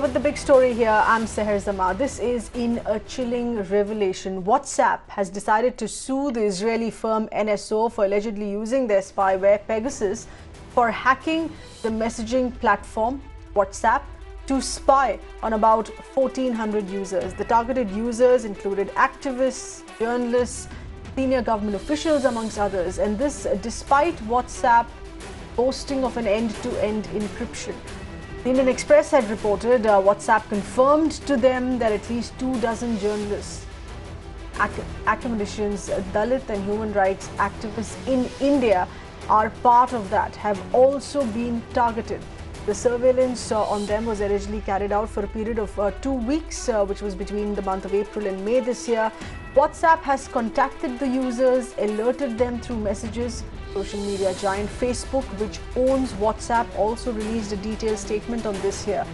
With the big story here, I'm Seher Zama. This is in a chilling revelation. WhatsApp has decided to sue the Israeli firm NSO for allegedly using their spyware Pegasus for hacking the messaging platform WhatsApp to spy on about 1,400 users. The targeted users included activists, journalists, senior government officials, amongst others. And this despite WhatsApp boasting of an end-to-end encryption. The Indian Express had reported WhatsApp confirmed to them that at least 24 journalists, academicians, Dalit and human rights activists in India are part of that, have also been targeted. The surveillance on them was allegedly carried out for a period of 2 weeks, which was between the month of April and May this year. WhatsApp has contacted the users, alerted them through messages. Social media giant Facebook, which owns WhatsApp, also released a detailed statement on this here,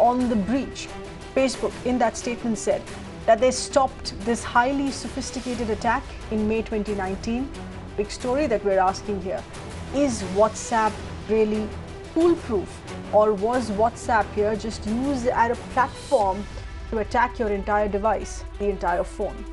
on the breach. Facebook, in that statement, said that they stopped this highly sophisticated attack in May 2019. Big story that we're asking here. Is WhatsApp really foolproof, or was WhatsApp here just used as a platform to attack your entire device, the entire phone?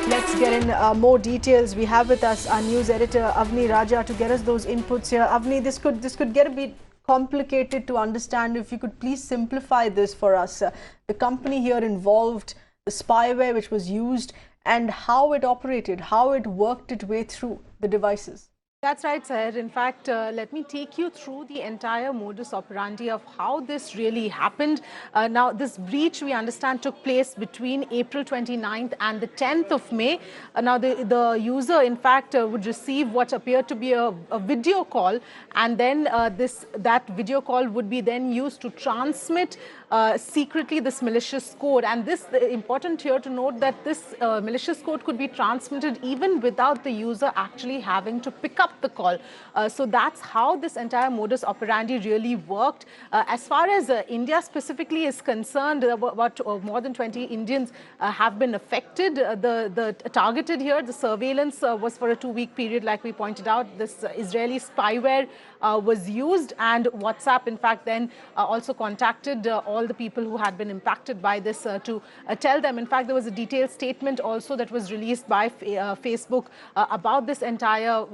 Let's get in more details. We have with us our news editor Avni Raja to get us those inputs here. Avni, this could get a bit complicated to understand. If you could please simplify this for us. The company here involved, the spyware which was used, and how it operated, how it worked its way through the devices. That's right, Seher. In fact, let me take you through the entire modus operandi of how this really happened. Now, this breach, we understand, took place between April 29th and the 10th of May. Now, the user, in fact, would receive what appeared to be a video call, and then that video call would be then used to transmit secretly this malicious code. And this important here to note that this malicious code could be transmitted even without the user actually having to pick up the call. So that's how this entire modus operandi really worked. As far as India specifically is concerned, about more than 20 Indians have been affected. The targeted here, the surveillance was for a 2-week period, like we pointed out. This Israeli spyware was used, and WhatsApp, in fact, then also contacted all the people who had been impacted by this to tell them. In fact, there was a detailed statement also that was released by Facebook about this entire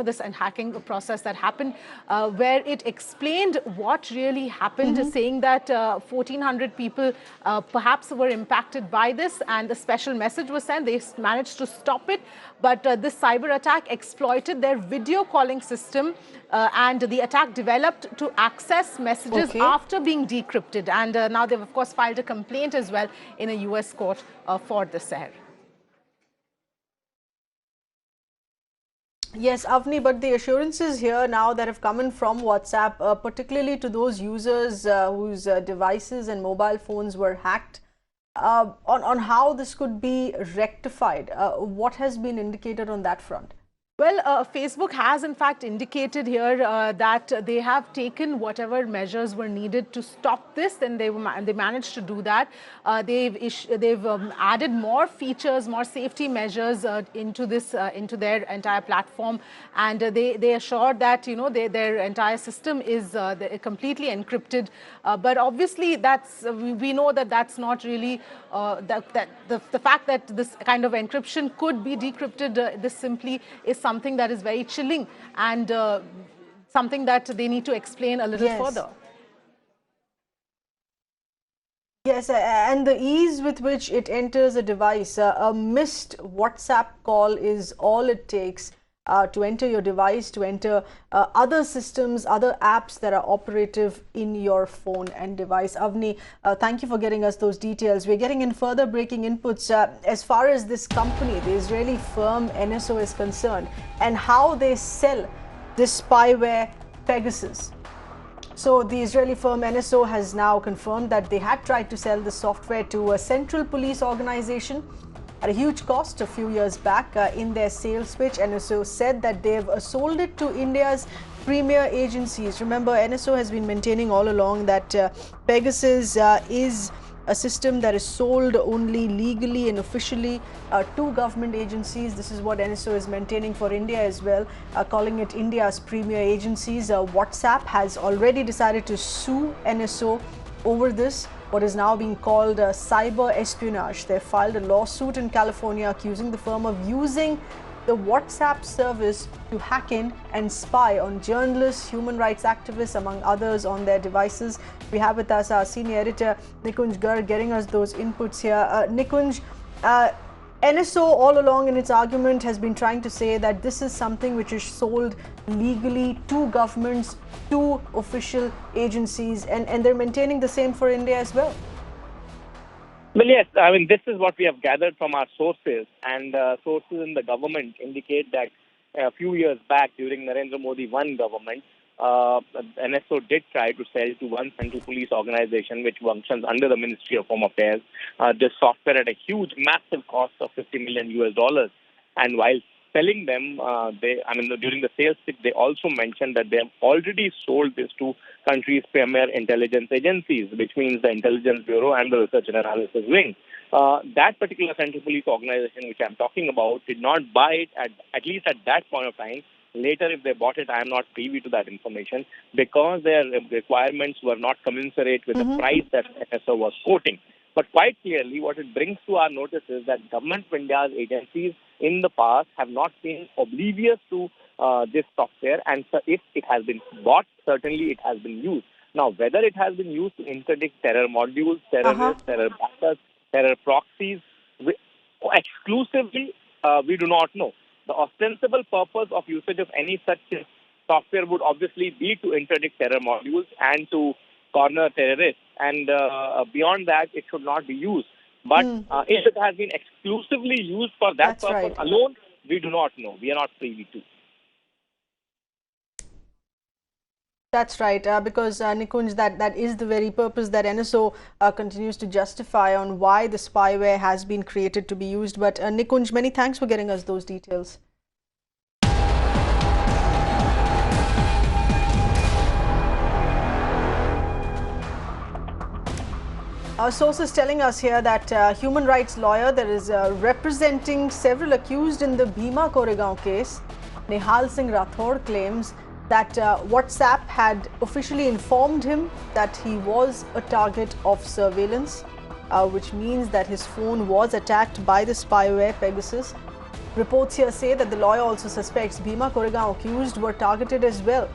this hacking process that happened, where it explained what really happened, saying that 1,400 people perhaps were impacted by this, and a special message was sent. They managed to stop it, but this cyber attack exploited their video calling system, and the attack developed to access messages after being decrypted. And now they've, of course, filed a complaint as well in a US court for this, Seher. Yes, Avni, but the assurances here now that have come in from WhatsApp, particularly to those users whose devices and mobile phones were hacked, on how this could be rectified. What has been indicated on that front? Well, Facebook has in fact indicated here that they have taken whatever measures were needed to stop this, and they managed to do that. They've added more features, more safety measures into their entire platform, and they assured that their entire system is completely encrypted. But obviously, we know that that's not really the fact that this kind of encryption could be decrypted. This simply is something that is very chilling, and something that they need to explain a little further. Yes, and the ease with which it enters a device. A missed WhatsApp call is all it takes to enter your device, to enter other systems, other apps that are operative in your phone and device. Avni, thank you for getting us those details. We're getting in further breaking inputs as far as this company, the Israeli firm NSO, is concerned, and how they sell this spyware Pegasus. So the Israeli firm NSO has now confirmed that they had tried to sell the software to a central police organization at a huge cost a few years back. In their sales pitch, NSO said that they've sold it to India's premier agencies. Remember, NSO has been maintaining all along that Pegasus is a system that is sold only legally and officially to government agencies. This is what NSO is maintaining for India as well, calling it India's premier agencies. WhatsApp has already decided to sue NSO over this, what is now being called cyber espionage. They filed a lawsuit in California accusing the firm of using the WhatsApp service to hack in and spy on journalists, human rights activists, among others, on their devices. We have with us our senior editor, Nikunj Garg, getting us those inputs here. Nikunj, NSO all along in its argument has been trying to say that this is something which is sold legally to governments, to official agencies, and they're maintaining the same for India as well. Well, yes, I mean, this is what we have gathered from our sources, and sources in the government indicate that a few years back during Narendra Modi I government, NSO did try to sell to one central police organization which functions under the Ministry of Home Affairs this software at a huge, massive cost of $50 million US. And while selling them, during the sales pitch, they also mentioned that they have already sold this to country's premier intelligence agencies, which means the Intelligence Bureau and the Research and Analysis Wing. That particular central police organization, which I'm talking about, did not buy it at least at that point of time. Later, if they bought it, I am not privy to that information because their requirements were not commensurate with the price that NSO was quoting. But quite clearly, what it brings to our notice is that Government of India's agencies in the past have not been oblivious to this software, and so if it has been bought, certainly it has been used. Now, whether it has been used to interdict terror modules, terrorists, terror backers, terror proxies, exclusively, we do not know. The ostensible purpose of usage of any such software would obviously be to interdict terror modules and to corner terrorists, and beyond that, it should not be used. But if it has been exclusively used for that purpose alone, we do not know. We are not privy to. That's right, because Nikunj, that is the very purpose that NSO continues to justify on why the spyware has been created to be used. But Nikunj, many thanks for getting us those details. Our sources telling us here that human rights lawyer that is representing several accused in the Bhima Koregaon case, Nihal Singh Rathod, claims that WhatsApp had officially informed him that he was a target of surveillance, which means that his phone was attacked by the spyware Pegasus. Reports here say that the lawyer also suspects Bhima Koregaon accused were targeted as well.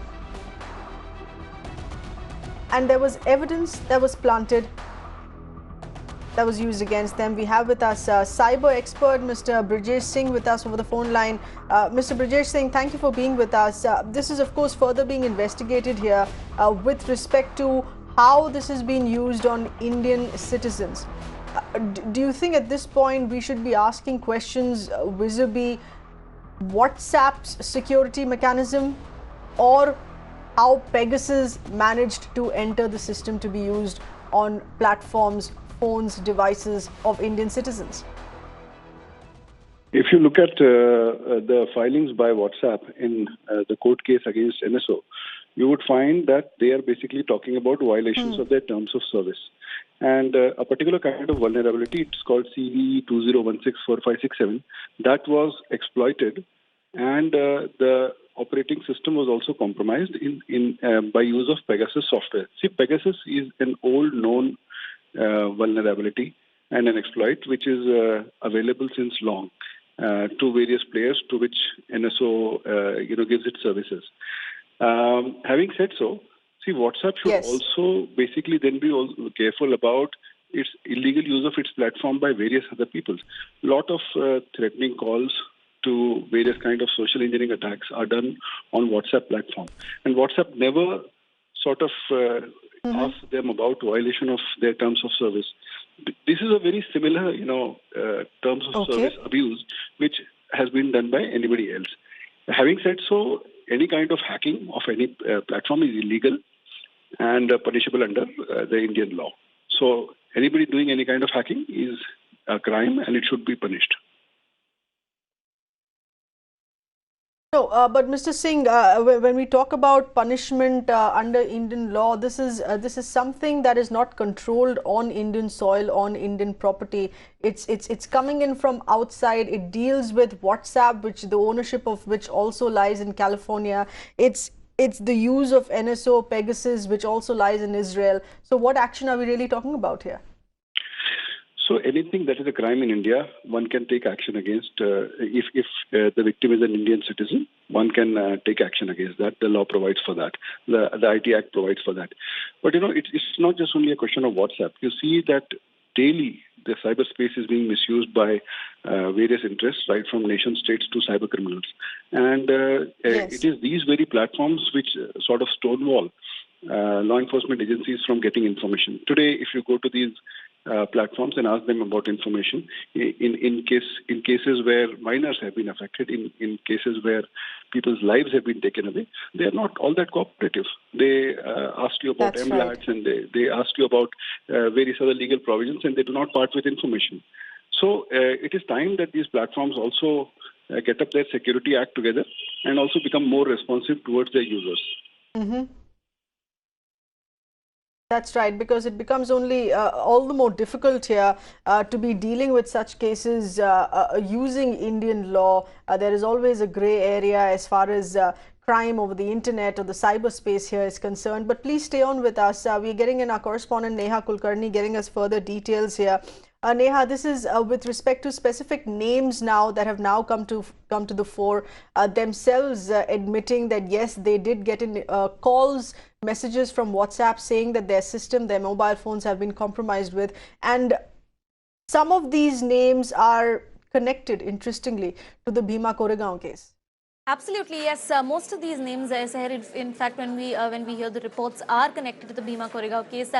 And there was evidence that was planted that was used against them. We have with us cyber expert Mr. Brijesh Singh with us over the phone line. Mr. Brijesh Singh, thank you for being with us. This is of course further being investigated here with respect to how this has been used on Indian citizens. Do you think at this point we should be asking questions vis-a-vis WhatsApp's security mechanism, or how Pegasus managed to enter the system to be used on platforms, phones, devices of Indian citizens? If you look at the filings by WhatsApp in the court case against NSO, you would find that they are basically talking about violations of their terms of service. And a particular kind of vulnerability, it's called CV 20164567, that was exploited, and the operating system was also compromised by use of Pegasus software. See, Pegasus is an old known vulnerability and an exploit which is available since long to various players to which NSO gives its services. Having said so, see, WhatsApp should also basically then be also careful about its illegal use of its platform by various other people. A lot of threatening calls to various kind of social engineering attacks are done on WhatsApp platform, and WhatsApp never sort of asks them about violation of their terms of service. This is a very similar, terms of service abuse which has been done by anybody else. Having said so, any kind of hacking of any platform is illegal and punishable under the Indian law. So anybody doing any kind of hacking is a crime and it should be punished. No, but Mr. Singh, when we talk about punishment under Indian law, this is something that is not controlled on Indian soil, on Indian property. It's coming in from outside. It deals with WhatsApp, which the ownership of which also lies in California. It's the use of NSO Pegasus, which also lies in Israel. So, what action are we really talking about here? So anything that is a crime in India, one can take action against. If the victim is an Indian citizen, one can take action against that. The law provides for that. The IT Act provides for that. But it's not just only a question of WhatsApp. You see that daily the cyberspace is being misused by various interests, right from nation states to cyber criminals, and Yes. it is these very platforms which sort of stonewall law enforcement agencies from getting information. Today, if you go to these platforms and ask them about information, in cases where minors have been affected, in cases where people's lives have been taken away, they are not all that cooperative. They ask you about That's right. MLATs and they ask you about various other legal provisions, and they do not part with information. So it is time that these platforms also get up their security act together and also become more responsive towards their users. Mm-hmm. That's right, because it becomes only all the more difficult here to be dealing with such cases using Indian law. There is always a gray area as far as crime over the internet or the cyberspace here is concerned. But please stay on with us. We're getting in our correspondent Neha Kulkarni getting us further details here. Neha, this is with respect to specific names now that have now come to the fore, themselves admitting that yes, they did get in calls, messages from WhatsApp saying that their system, their mobile phones have been compromised with, and some of these names are connected, interestingly, to the Bhima Koregaon case. Absolutely, yes. Most of these names, in fact, when we hear the reports, are connected to the Bhima Koregaon case.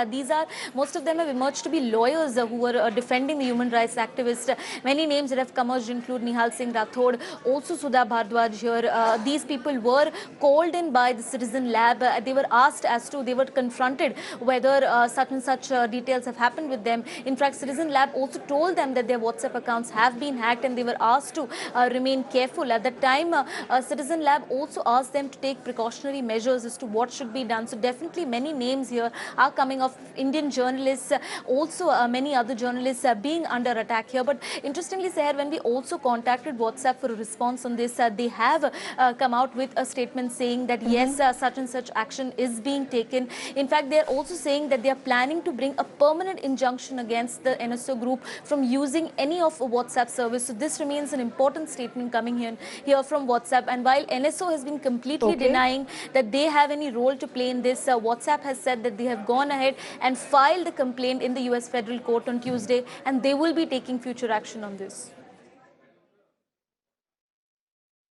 Most of them have emerged to be lawyers who were defending the human rights activists. Many names that have come out include Nihal Singh Rathod, also Sudha Bhardwaj here. These people were called in by the Citizen Lab. They were asked they were confronted whether such and such details have happened with them. In fact, Citizen Lab also told them that their WhatsApp accounts have been hacked, and they were asked to remain careful. At that time, Citizen Lab also asked them to take precautionary measures as to what should be done. So definitely many names here are coming of Indian journalists, also many other journalists being under attack here. But interestingly, Seher, when we also contacted WhatsApp for a response on this, they have come out with a statement saying that yes, such and such action is being taken. In fact, they are also saying that they are planning to bring a permanent injunction against the NSO group from using any of WhatsApp service. So this remains an important statement coming here from WhatsApp. And while NSO has been completely denying that they have any role to play in this, WhatsApp has said that they have gone ahead and filed a complaint in the US federal court on Tuesday, and they will be taking future action on this.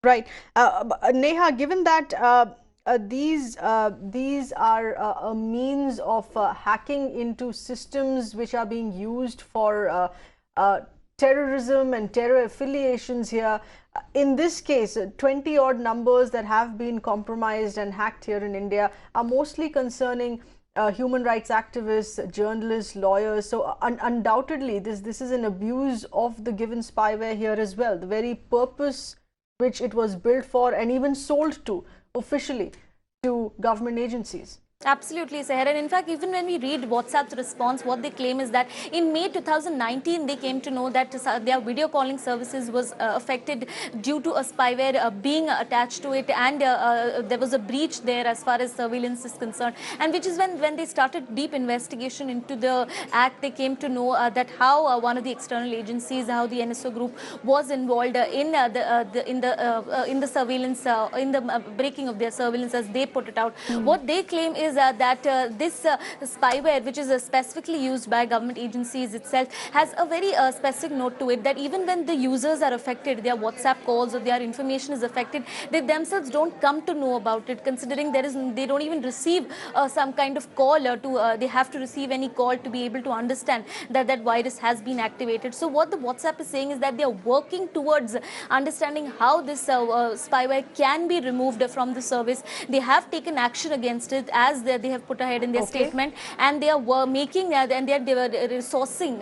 Right. Neha, given that these are a means of hacking into systems which are being used for terrorism and terror affiliations here. In this case, 20 odd numbers that have been compromised and hacked here in India are mostly concerning human rights activists, journalists, lawyers. So undoubtedly, this is an abuse of the given spyware here as well. The very purpose which it was built for and even sold to officially to government agencies. Absolutely, Seher. And in fact, even when we read WhatsApp's response, what they claim is that in May 2019, they came to know that their video calling services was affected due to a spyware being attached to it, and there was a breach there as far as surveillance is concerned. And which is when they started deep investigation into the act, they came to know that how one of the external agencies, how the NSO group was involved in the surveillance, in the breaking of their surveillance, as they put it out. What they claim is that this spyware, which is specifically used by government agencies itself, has a very specific note to it, that even when the users are affected, their WhatsApp calls or their information is affected, they themselves don't come to know about it, considering they don't even receive some kind of call they have to receive any call to be able to understand that that virus has been activated. So what the WhatsApp is saying is that they are working towards understanding how this spyware can be removed from the service. They have taken action against it, as as they have put ahead in their statement, and they are making and they are resourcing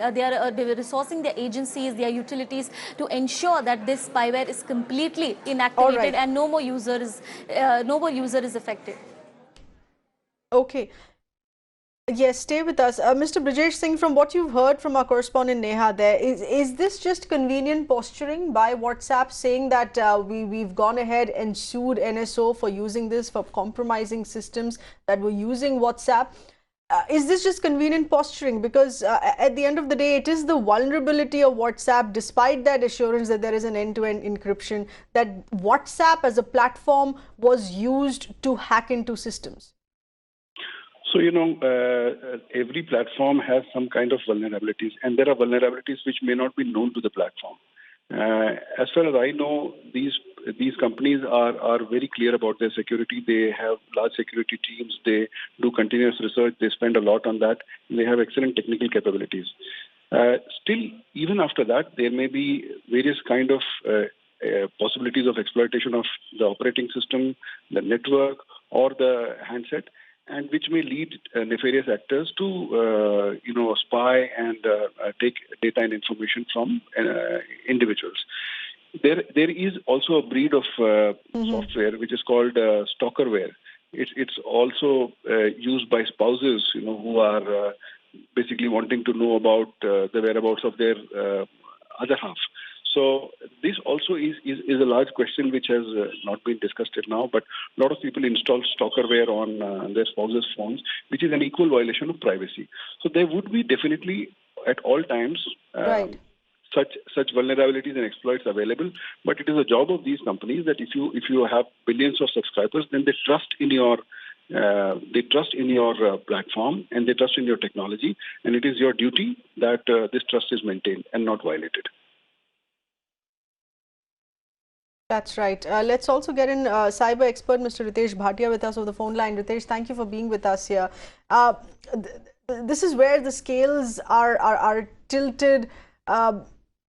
their agencies, their utilities to ensure that this spyware is completely inactivated and no more user is affected. Okay. Yes, stay with us. Mr. Brijesh Singh, from what you've heard from our correspondent Neha there, is this just convenient posturing by WhatsApp saying that we've gone ahead and sued NSO for using this, for compromising systems that were using WhatsApp? Is this just convenient posturing? Because at the end of the day, it is the vulnerability of WhatsApp, despite that assurance that there is an end-to-end encryption, that WhatsApp as a platform was used to hack into systems. So, every platform has some kind of vulnerabilities, and there are vulnerabilities which may not be known to the platform. As far as I know, these companies are very clear about their security. They have large security teams. They do continuous research. They spend a lot on that. They have excellent technical capabilities. Still, even after that, there may be various kind of possibilities of exploitation of the operating system, the network, or the handset, and which may lead nefarious actors to, spy and take data and information from individuals. There is also a breed of software which is called stalkerware. It's also used by spouses, who are basically wanting to know about the whereabouts of their other half. So this also is a large question which has not been discussed till now, but a lot of people install stalkerware on their spouses' phones, which is an equal violation of privacy. So there would be definitely at all times such vulnerabilities and exploits available, but it is a job of these companies that if you have billions of subscribers, then they trust in your platform and they trust in your technology, and it is your duty that this trust is maintained and not violated. That's right. Let's also get in cyber expert Mr. Ritesh Bhatia with us on the phone line. Ritesh, thank you for being with us here. This is where the scales are tilted,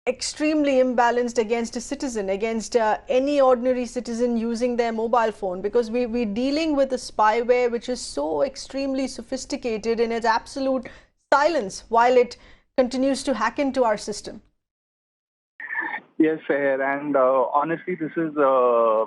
extremely imbalanced against a citizen, against any ordinary citizen using their mobile phone, because we're dealing with a spyware which is so extremely sophisticated in its absolute silence while it continues to hack into our system. Yes, sir. And honestly, this is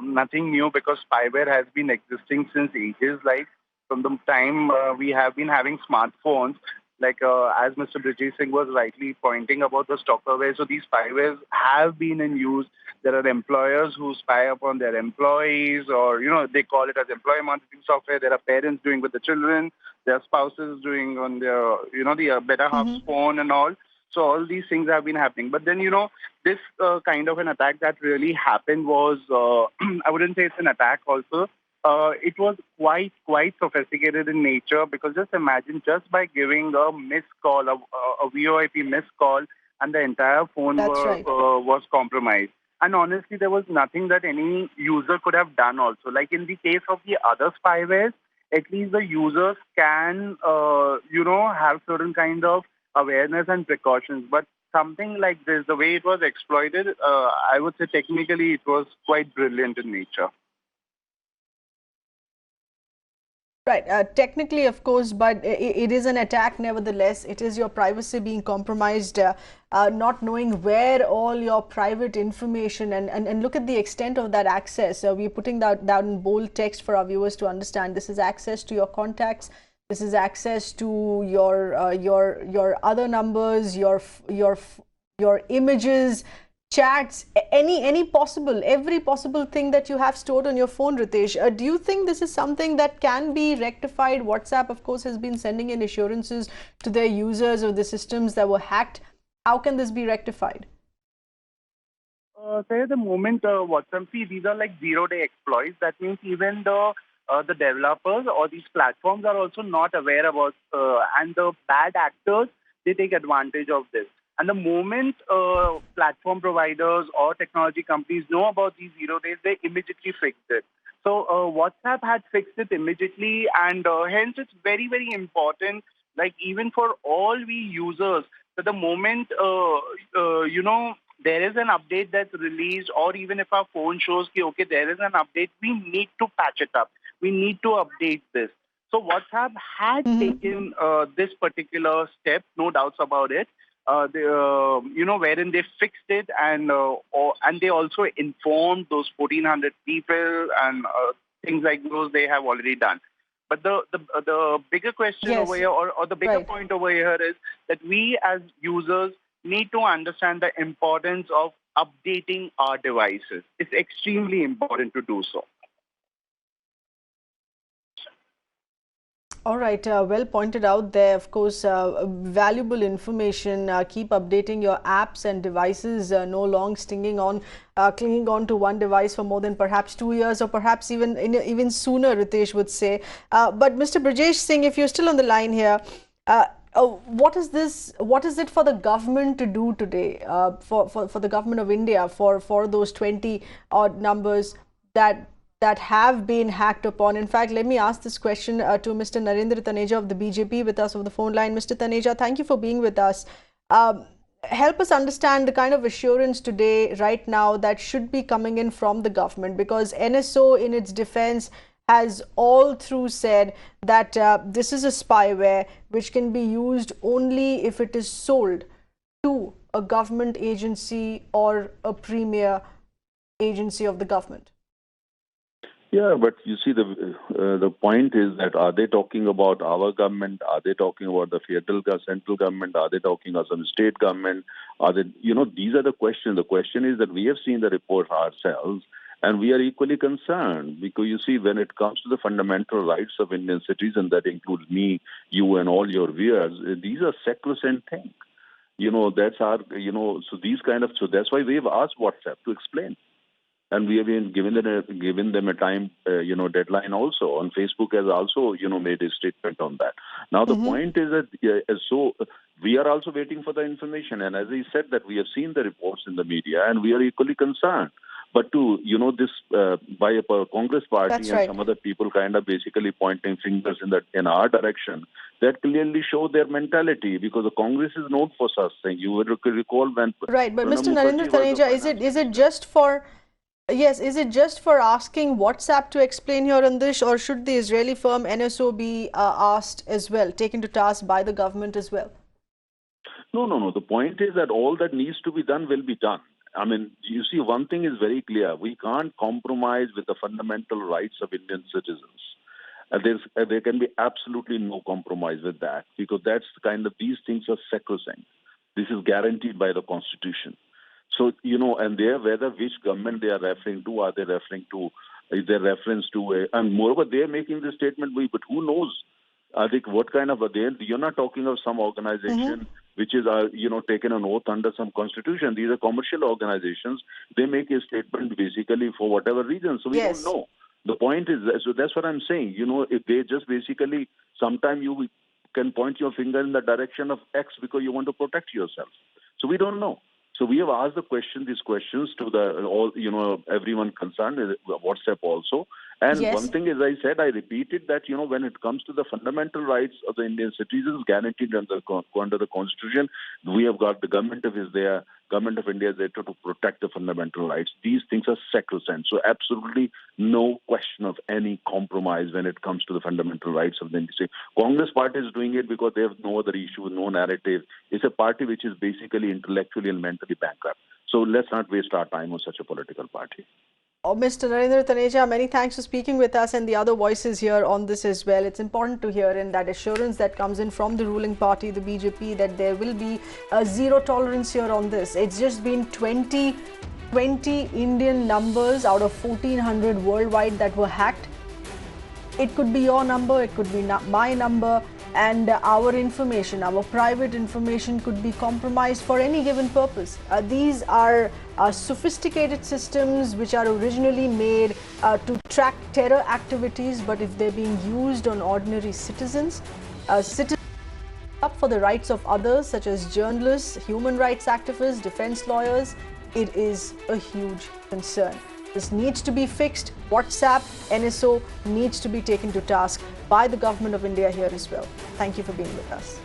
nothing new because spyware has been existing since ages. Like from the time we have been having smartphones, like as Mr. Brijesh Singh was rightly pointing about the stalkerware. So these spywares have been in use. There are employers who spy upon their employees, or they call it as employee monitoring software. There are parents doing with the children. There are spouses doing on their the better half's phone and all. So all these things have been happening. But then, this kind of an attack that really happened was, I wouldn't say it's an attack also. It was quite sophisticated in nature, because just imagine, just by giving a missed call, a VoIP missed call, and the entire phone was compromised. And honestly, there was nothing that any user could have done also. Like in the case of the other spywares, at least the users can, have certain kind of awareness and precautions. But something like this, the way it was exploited, I would say technically it was quite brilliant in nature. Right, technically, of course, but it is an attack nevertheless. It is your privacy being compromised, not knowing where all your private information, and look at the extent of that access. We're putting that down in bold text for our viewers to understand. This is access to your contacts. This is access to your other numbers, your images, chats, every possible thing that you have stored on your phone, Ritesh. Do you think this is something that can be rectified? WhatsApp, of course, has been sending in assurances to their users of the systems that were hacked. How can this be rectified? Say the moment WhatsApp, see, these are like zero-day exploits. That means even the developers or these platforms are also not aware about, and the bad actors, they take advantage of this. And the moment platform providers or technology companies know about these 0 days, they immediately fixed it. So WhatsApp had fixed it immediately, and hence it's very, very important, like even for all we users, that the moment, there is an update that's released, or even if our phone shows, okay, there is an update, we need to patch it up. We need to update this. So WhatsApp had taken this particular step, no doubts about it. Wherein they fixed it and they also informed those 1,400 people and things like those they have already done. But the bigger question over here, or the bigger point over here, is that we as users need to understand the importance of updating our devices. It's extremely important to do so. All right, well pointed out there. Of course, valuable information. Keep updating your apps and devices. No long clinging on to one device for more than perhaps 2 years, or perhaps even sooner, Ritesh would say. But Mr. Brajesh Singh, if you're still on the line here, what is this? What is it for the government to do today? For the government of India, for those 20 odd numbers that have been hacked upon. In fact, let me ask this question to Mr. Narendra Taneja of the BJP with us over the phone line. Mr. Taneja, thank you for being with us. Help us understand the kind of assurance today, right now, that should be coming in from the government, because NSO in its defense has all through said that this is a spyware which can be used only if it is sold to a government agency or a premier agency of the government. Yeah, but you see, the point is that are they talking about our government? Are they talking about the central government? Are they talking about some state government? Are they, these are the questions. The question is that we have seen the report ourselves, and we are equally concerned, because you see, when it comes to the fundamental rights of Indian citizens, that includes me, you, and all your viewers, these are sacrosanct things. That's our, so these so that's why we've asked WhatsApp to explain. And we have been given them a time, deadline also. On Facebook has also, made a statement on that. Now, the point is that, so we are also waiting for the information. And as I said, that we have seen the reports in the media, and we are equally concerned. But to, this by a Congress party and some other people basically pointing fingers in our direction, that clearly show their mentality, because the Congress is known for such things. You would recall when... Right, but Mr. Narendra Taneja, is it just for... Yes, is it just for asking WhatsApp to explain here on this, or should the Israeli firm NSO be asked as well, taken to task by the government as well? No. The point is that all that needs to be done will be done. I mean, you see, one thing is very clear. We can't compromise with the fundamental rights of Indian citizens. There can be absolutely no compromise with that, because that's these things are sacrosanct. This is guaranteed by the Constitution. So, and whether which government they are referring to, are they referring to, is there reference to, and moreover, they are making this statement, but who knows? I think what you're not talking of some organization which is, taken an oath under some constitution. These are commercial organizations. They make a statement basically for whatever reason. So we don't know. The point is, so that's what I'm saying. If they just basically, sometime you can point your finger in the direction of X because you want to protect yourself. So we don't know. So we have asked these questions to everyone concerned, WhatsApp also. And one thing, as I said, I repeated that, when it comes to the fundamental rights of the Indian citizens guaranteed under the Constitution, we have got the government of India is there to protect the fundamental rights. These things are sacrosanct. So absolutely no question of any compromise when it comes to the fundamental rights of the Indian citizens. Congress party is doing it because they have no other issue, no narrative. It's a party which is basically intellectually and mentally bankrupt. So let's not waste our time on such a political party. Mr. Narendra Taneja, many thanks for speaking with us and the other voices here on this as well. It's important to hear in that assurance that comes in from the ruling party, the BJP, that there will be a zero tolerance here on this. It's just been 20 Indian numbers out of 1,400 worldwide that were hacked. It could be your number, it could be my number, and our information, our private information could be compromised for any given purpose. These are sophisticated systems which are originally made to track terror activities, but if they're being used on ordinary citizens up for the rights of others such as journalists, human rights activists, defense lawyers, it is a huge concern. This needs to be fixed. WhatsApp, NSO needs to be taken to task by the government of India here as well. Thank you for being with us.